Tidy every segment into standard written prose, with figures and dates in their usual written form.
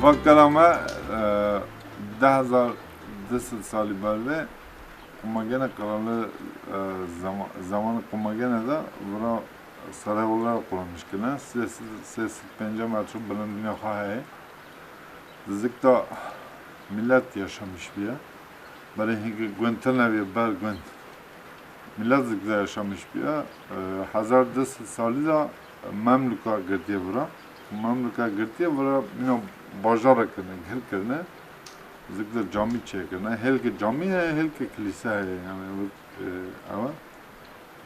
Vakkarama 10,000 sali belve Kumagene kralı zamanı Kumagene da buna saray olarak kullanmış gene. Ses pence metre bulunduğuna haye. Zikta millet yaşamış bir yer. Böyle hingi Gwentenevi ber Gwent. Millet zikta yaşamış bir yer. 1000 sali da Memlüka girdiye bura. Memlüka girdiye bura yine bajara kırne. Zikta cami çekirne. Helki cami है, helki kilise है. Yani ama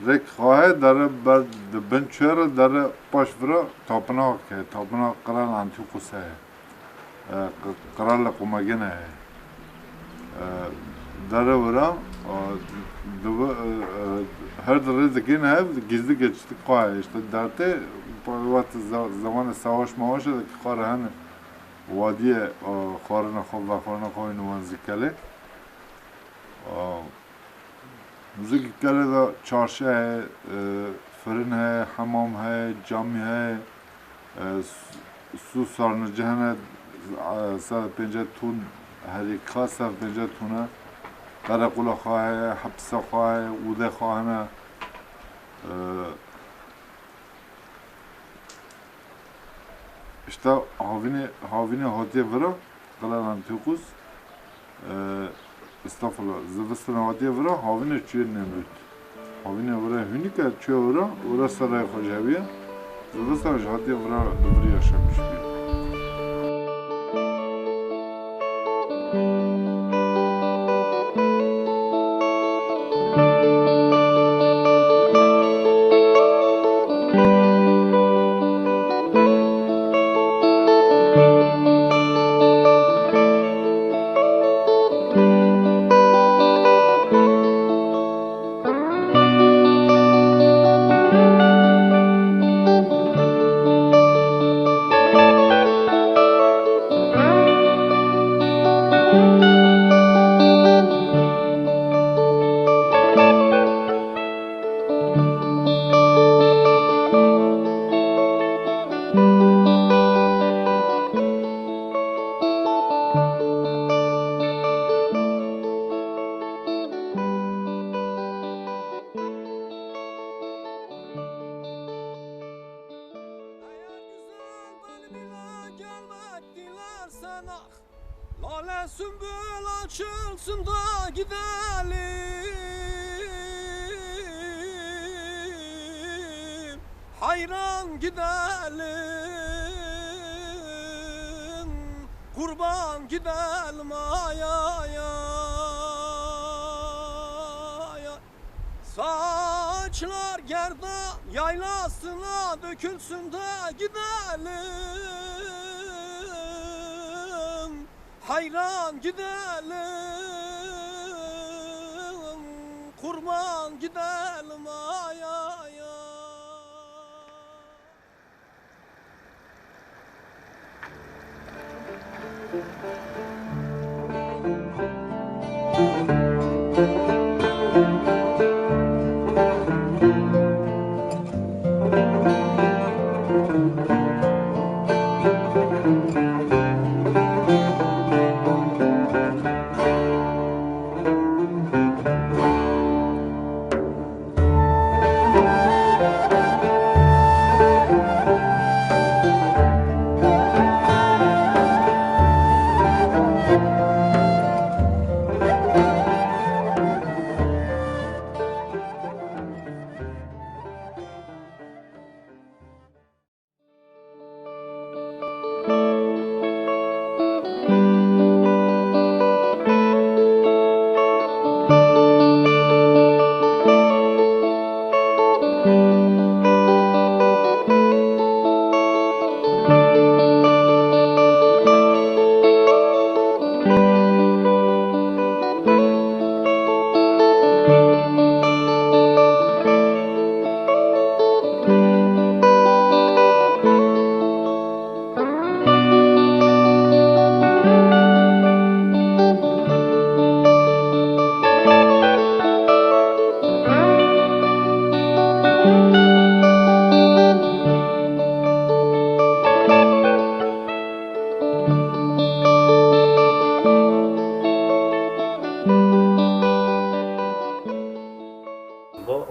rek khahe dare ber ben çöre dare paşvra tapınak है. Tapınak kral Antiochus है. Kral Kumagene है. Dare vura her dare zekin है. Gizli geçti khahe. İşte darte zamanı savaş mavaşı da khahe hani وادی خارن خواب و خارن خواه نوانزی کله موزیک کله دا چارشه ہے فرن ہے حمام ہے جامی ہے سو سارنجه ہے 150 تون هریکا 150 تونه قرقولا خواه ہے حبسه خواه ہے اوده خواه ہے İşte havine hatiye vura, Kral Antiochus, estağfurullah, zıvıstına hatiye vura, havine çüye Nemrut. Havine vura hünike çüye vura, vura saraya kocaviye, zıvıstına hatiye vura, duvri yaşamış bir. Lale sümbül açılsın da gidelim, hayran gidelim, kurban gidelim ay ay ay. Saçlar gerdan yaylasına dökülsün de gidelim, hayran gidelim, kurban gidelim ay ay ay.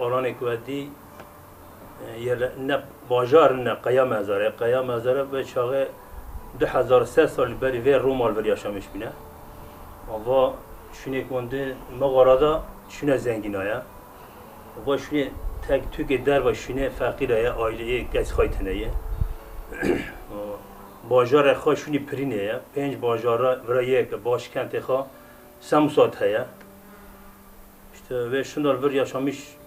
alanı kuvveti ne bajar ne qaya mezarı. Qaya mezarı ve çağı 2003 sal beri ve Romal bir yaşamış bine. Ama şunu kondu mağarada şuna zenginaya. Ve şunu tek tük der ve şunu fakiraya aileye geç kaytınaya. Bajar xo şunu prineye. Penç bajara vrayek başkent xo Samsat heye. İşte ve şunlar bir yaşamış.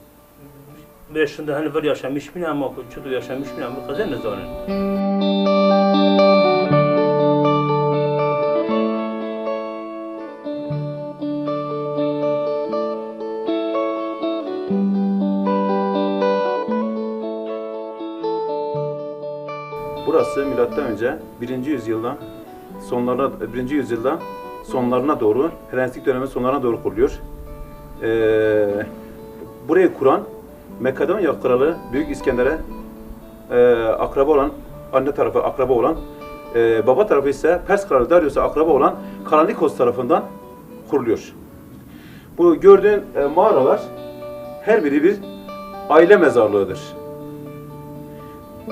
Ve şimdi hani bir yaşamış bine ama çoğu yaşamış bine ama kazan nezarın. Burası milattan önce 1. yüzyıldan sonlarına doğru, Helenistik dönemin sonlarına doğru kuruluyor. Burayı kuran Makedonya kralı Büyük İskender'e akraba olan, anne tarafı akraba olan, baba tarafı ise Pers kralı Darius'a akraba olan Karanikos tarafından kuruluyor. Bu gördüğün mağaralar her biri bir aile mezarlığıdır.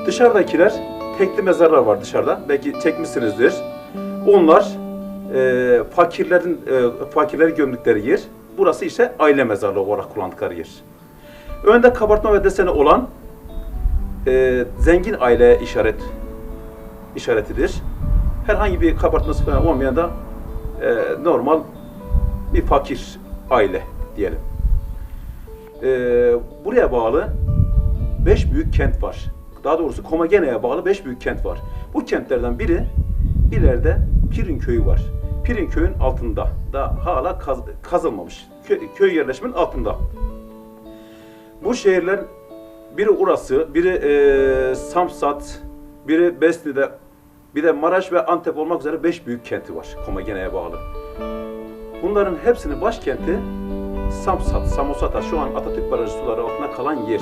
Dışarıdakiler tekli mezarlar var dışarıda. Belki çekmişsinizdir. Onlar fakirleri gömdükleri yer. Burası ise aile mezarlığı olarak kullandıkları yer. Önde kabartma ve deseni olan zengin aile işaretidir. Herhangi bir kabartması falan olmayan da normal bir fakir aile diyelim. Buraya bağlı 5 büyük kent var. Daha doğrusu Komagene'ye bağlı 5 büyük kent var. Bu kentlerden biri ileride Pirin köyü var. Pirin köyün altında da hala kazılmamış. Köy yerleşimin altında. Bu şehirler biri Urası, biri Samsat, biri Besni'de, bir de Maraş ve Antep olmak üzere 5 büyük kenti var Komagene'ye bağlı. Bunların hepsinin başkenti Samosata, şu an Atatürk Barajı suları altında kalan yer.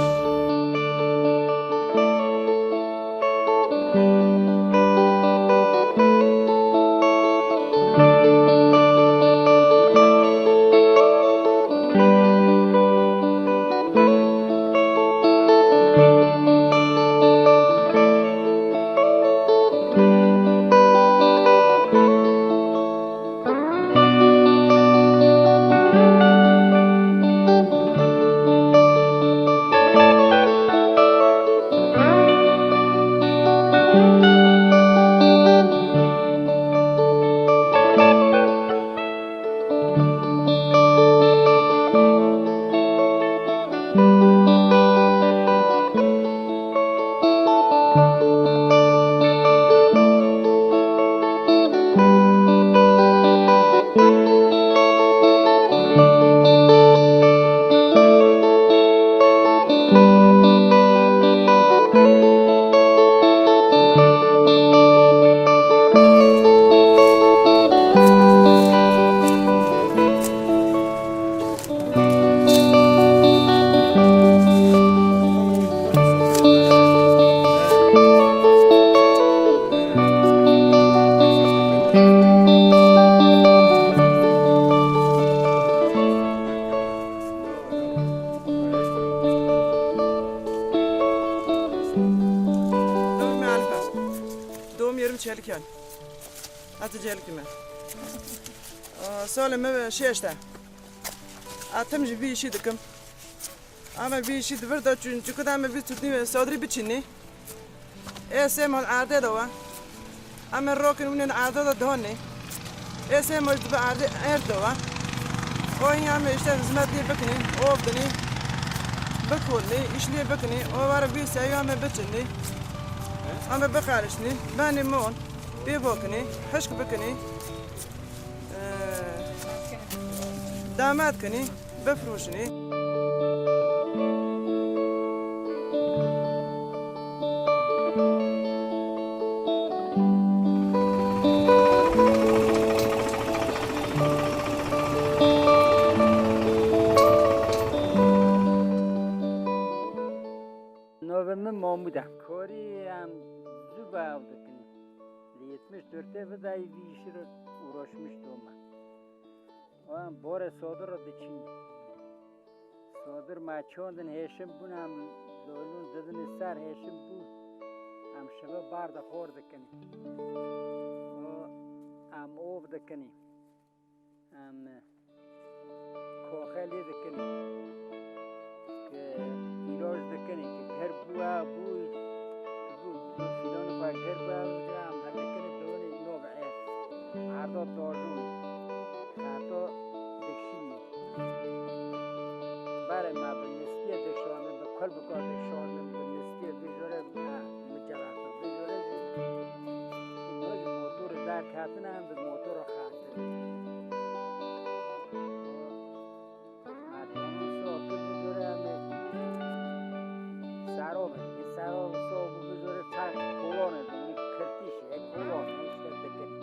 Çelikken. Atı çelikime. Söyleme şeyste. Atımcı bir işi dıkım. Ama bir işi dıvır da çünkü kadar bir tutni ve sadri biçini. Esemal arde da var. Ama rokin unen arde da dönni. Esemal tıbı arde erde var. O yame işte hizmet diye bakını, o abdani. Bakılni, işliye bakını, o var bir seyyame biçini. Ama bakarışni, benim on, bir bakını, haşk bakını, damat kını, befruşni. November Mahmud'a. Koriyem zübe avdıkını. 74'te ve dahi bir işe uğraşmıştı ama. O an bore sodara diçindi. صادر ما چوندن هشم بونم لولون ددن سر هشم بو ام شبه بارد خور دکنی و ام اوف دکنی ام کوخلی دکنی که ایراج دکنی که گھر بوا بوی فیلان پا گھر بوا جام هر دکنی دونی نوب عیف عرضا دارجون خطا دکشینی برای ما به نسبیه دکشانم به کل بکار دکشانم به نسبیه دکشانم مجرد دکشانم اینوش موتور در کتنم به موتور خاطر مردمان ساکت بزرم سراب این سراب صاحب بزرم تر کلانه این کرتیشه یک کلانه ایشتر دکنی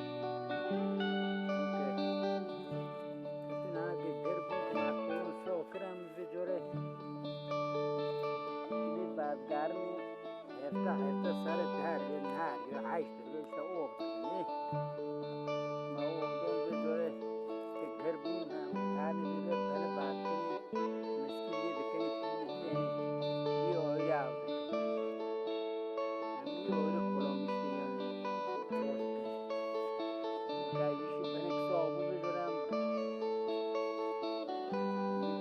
گرمی هفته سر در یه نهر یا عشت روشت اوغ دنی ما اوغ دون بزاره که گھر بون هم تانی بیده بنا بات کنی مسکی لیده کنی تیلی بی آوری آو دکنی بی آوری کلامیشتی یعنی اوغ دکنی گایویشی بنا کسا آبو بزارم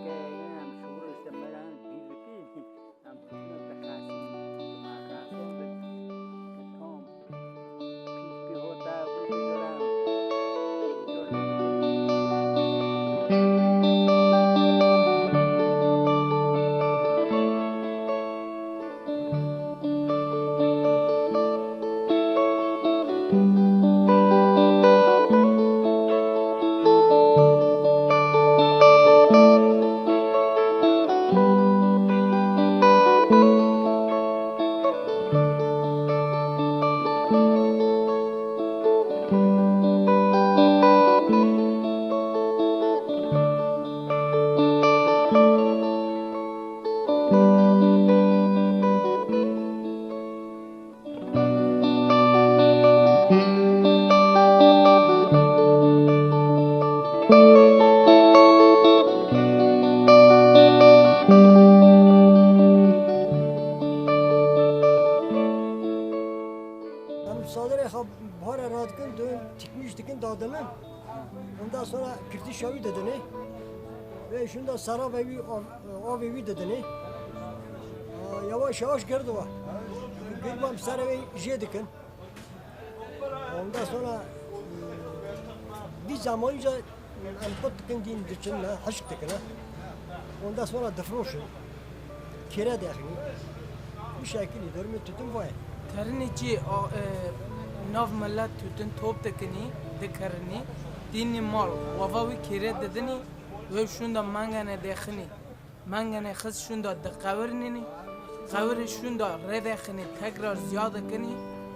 که هم شغل استمران بیده کی هم تونم بخاصی صادر خب بار راد کن دو تکمیش دکن دادنم ondan sonra kirti şavi dedini ve şunda sarab evi av evi dedini yavaş yavaş girdi var girmem sarabı jedikin ondan sonra bir zamanca amput dikin din dışında haşk dikine ondan sonra defroşun kire dahini bu şekilde dörmü tutun var کرنی چی ناف ملت توتن توپ دکنی دکرنی دینی مال وفاوی کیره ددنی و شوندا منگنه دخنی منگنه خز شوندا دقورنی قور شوندا ردخنی تکرار زیاد کنی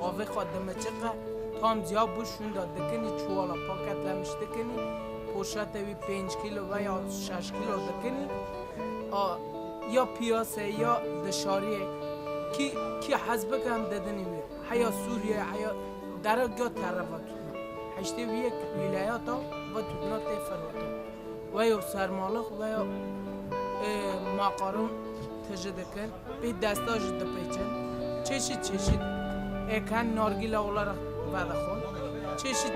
آوی خود دمچقه تام زیاد بو شوندا دکنی چوالا پاکت لمش دکنی پوشت وی 5 کیلو و یا 6 کیلو دکنی یا پیاسه یا دشاریه کی حزبک هم دادنی وی حیا سوریه حیا درجات طرفات هشته وی یک ولایت و تونات فرات و یا سرمالخ و یا ماقارون تجدکن به دستاج دپیچن چشید اکن نارگیلا اولار بعد خون چشید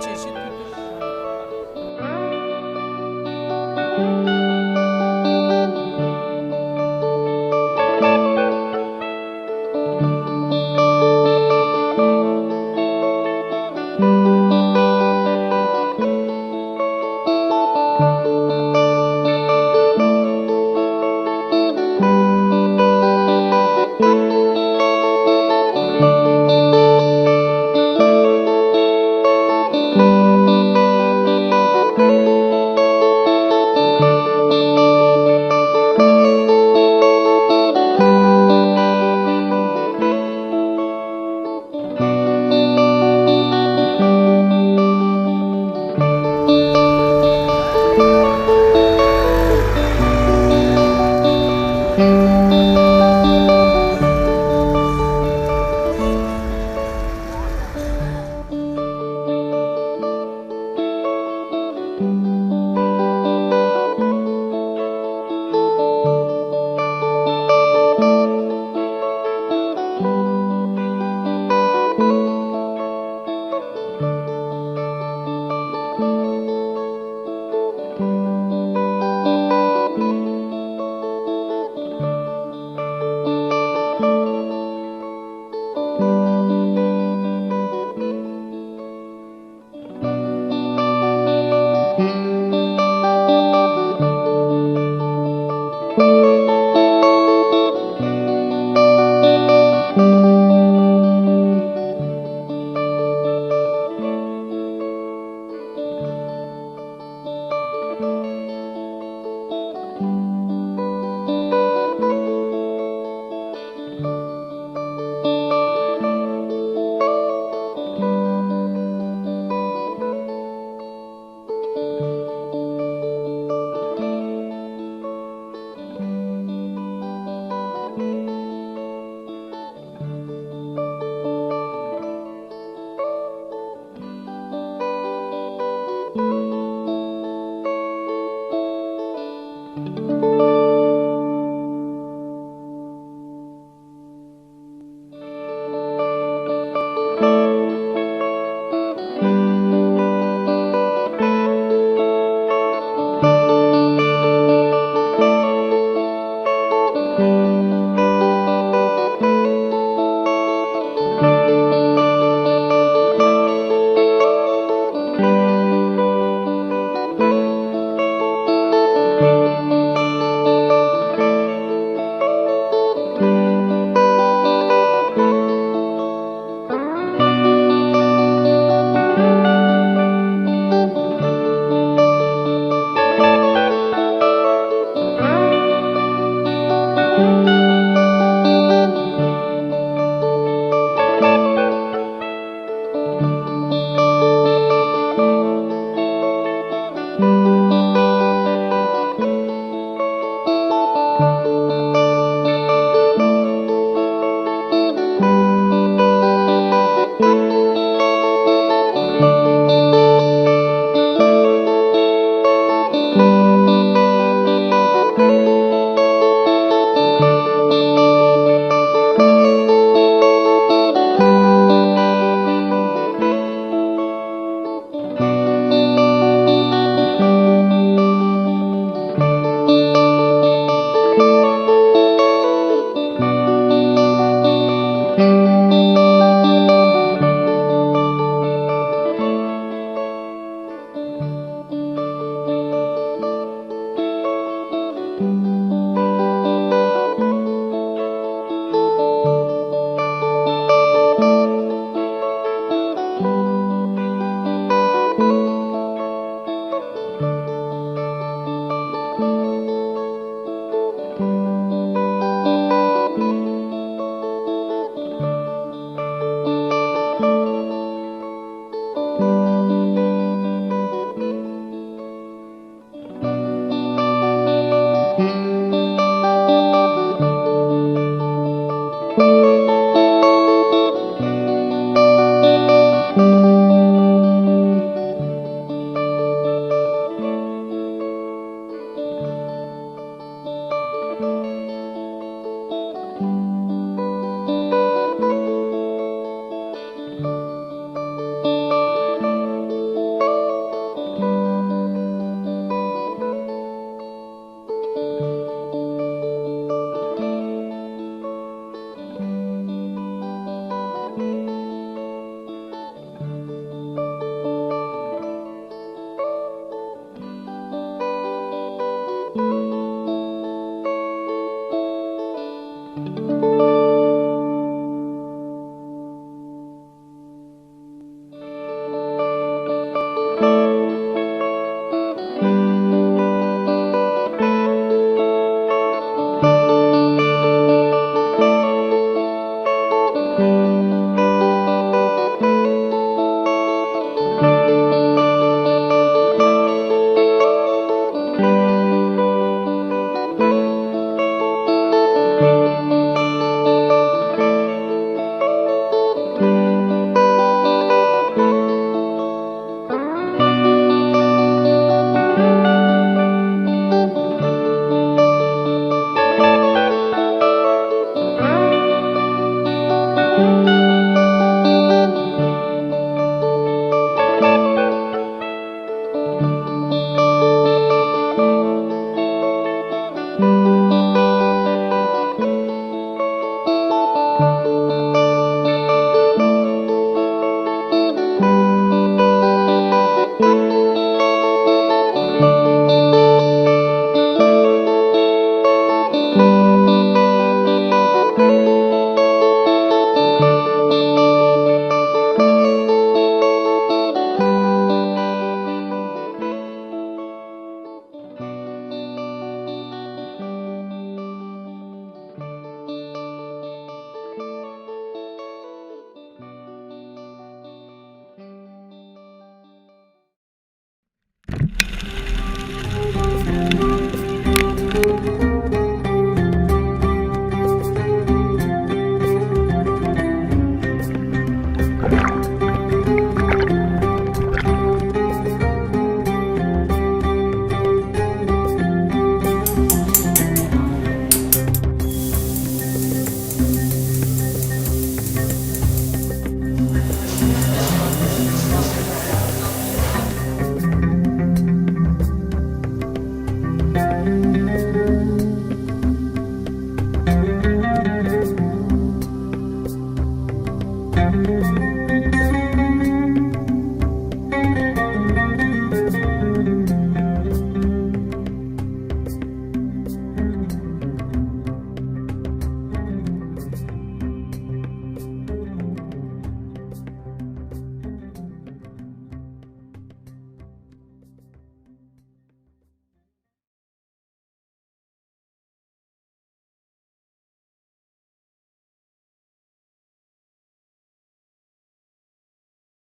Müzik